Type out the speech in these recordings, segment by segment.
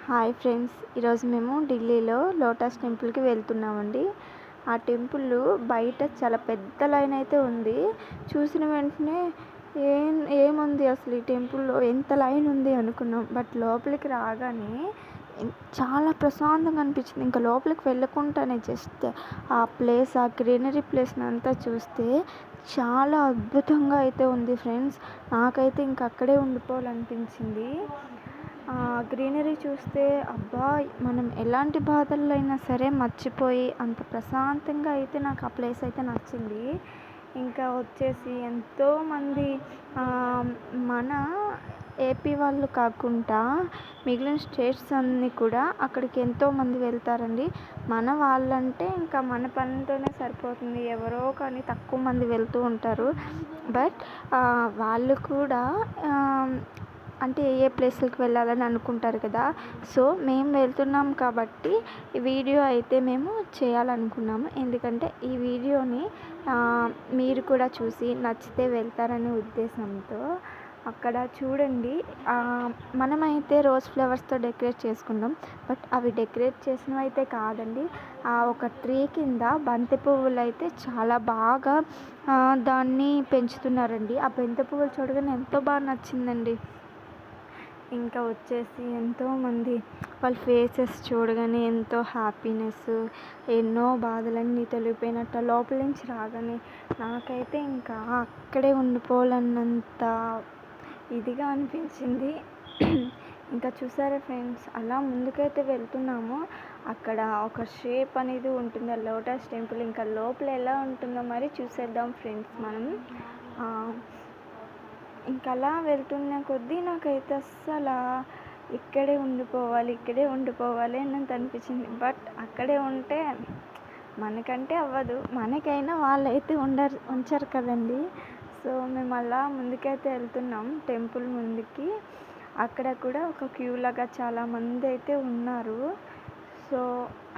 Hi friends, ఈరోజు మేము ఢిల్లీలో లోటస్ టెంపుల్కి వెళ్తున్నామండి. ఆ టెంపుల్ బయట చాలా పెద్ద లైన్ అయితే ఉంది. చూసిన వెంటనే ఏముంది అసలు ఈ టెంపుల్లో ఎంత లైన్ ఉంది అనుకున్నాం. బట్ లోపలికి రాగానే చాలా ప్రశాంతంగా అనిపించింది. ఇంకా లోపలికి వెళ్ళకుండానే జస్ట్ ఆ ప్లేస్, ఆ గ్రీనరీ ప్లేస్ని అంతా చూస్తే చాలా అద్భుతంగా అయితే ఉంది ఫ్రెండ్స్. నాకైతే ఇంక అక్కడే ఉండిపోవాలనిపించింది. గ్రీనరీ చూస్తే అబ్బా, మనం ఎలాంటి బాధల్లో అయినా సరే మర్చిపోయి అంత ప్రశాంతంగా అయితే నాకు ఆ ప్లేస్ అయితే నచ్చింది. ఇంకా వచ్చేసి ఎంతోమంది మన ఏపీ వాళ్ళు కాకుండా మిగిలిన స్టేట్స్ అన్నీ కూడా అక్కడికి ఎంతోమంది వెళ్తారండి. మన వాళ్ళంటే ఇంకా మన పనితోనే సరిపోతుంది, ఎవరో కానీ తక్కువ మంది వెళ్తూ ఉంటారు. బట్ వాళ్ళు కూడా అంటే ఏ ప్లేస్లకు వెళ్ళాలని అనుకుంటారు కదా. సో మేము వెళ్తున్నాం కాబట్టి ఈ వీడియో అయితే మేము చేయాలనుకున్నాము. ఎందుకంటే ఈ వీడియోని మీరు కూడా చూసి నచ్చితే వెళ్తారనే ఉద్దేశంతో. అక్కడ చూడండి, మనమైతే రోజ్ ఫ్లవర్స్తో డెకరేట్ చేసుకున్నాం. బట్ అవి డెకరేట్ చేసినవి అయితే కాదండి. ఒక ట్రీ కింద బంతి పువ్వులు అయితే చాలా బాగా దాన్ని పెంచుతున్నారండి. ఆ బంతి పువ్వులు చూడగానే ఎంతో బాగా నచ్చిందండి. ఇంకా వచ్చేసి ఎంతోమంది వాళ్ళ ఫేసెస్ చూడగానే ఎంతో హ్యాపీనెస్, ఎన్నో బాధలన్నీ తొలగిపోయినట్టు లోపల నుంచి రాగానే నాకైతే ఇంకా అక్కడే ఉండిపోవాలన్నంత ఇదిగా అనిపించింది. ఇంకా చూసారా ఫ్రెండ్స్, అలా ముందుకైతే వెళ్తున్నాము. అక్కడ ఒక షేప్ అనేది ఉంటుంది, ఆ లోటస్ టెంపుల్. ఇంకా లోపల ఎలా ఉంటుందో మరి చూసేద్దాం ఫ్రెండ్స్ మనం. ఇంకా అలా వెళ్తున్న కొద్దీ నాకైతే అస్సలు ఇక్కడే ఉండిపోవాలి అన్నంత అనిపించింది. బట్ అక్కడే ఉంటే మనకంటే అవ్వదు, మనకైనా వాళ్ళైతే ఉంచరు కదండి. సో మేము అలా ముందుకైతే వెళ్తున్నాం టెంపుల్ ముందుకి. అక్కడ కూడా ఒక క్యూ లాగా చాలామంది అయితే ఉన్నారు. సో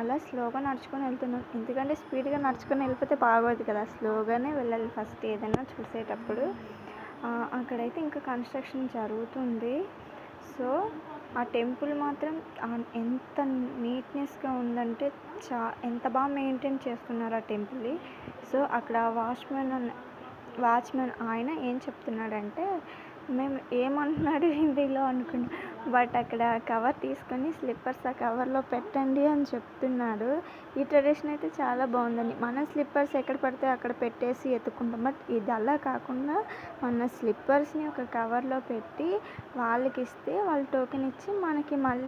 అలా స్లోగా నడుచుకొని వెళ్తున్నాం. ఎందుకంటే స్పీడ్గా నడుచుకొని వెళ్ళిపోతే బాగోదు కదా, స్లోగానే వెళ్ళాలి ఫస్ట్ ఏదైనా చూసేటప్పుడు. అక్కడైతే ఇంకా కన్స్ట్రక్షన్ జరుగుతుంది. సో ఆ టెంపుల్ మాత్రం ఎంత నీట్నెస్గా ఉందంటే ఎంత బాగా మెయింటైన్ చేస్తున్నారు ఆ టెంపుల్ని. సో అక్కడ వాచ్మెన్ ఆయన ఏం చెప్తున్నాడంటే, మేము ఏమంటున్నాడు హిందీలో అనుకున్నాం. బట్ అక్కడ కవర్ తీసుకొని స్లిప్పర్స్ ఆ కవర్లో పెట్టండి అని చెప్తున్నాడు. ఈ ట్రెడిషన్ అయితే చాలా బాగుందండి. మన స్లిప్పర్స్ ఎక్కడ పడితే అక్కడ పెట్టేసి ఎత్తుకుంటాం. బట్ ఇది అలా కాకుండా మన స్లిప్పర్స్ని ఒక కవర్లో పెట్టి వాళ్ళకి ఇస్తే వాళ్ళు టోకెన్ ఇచ్చి మనకి మళ్ళీ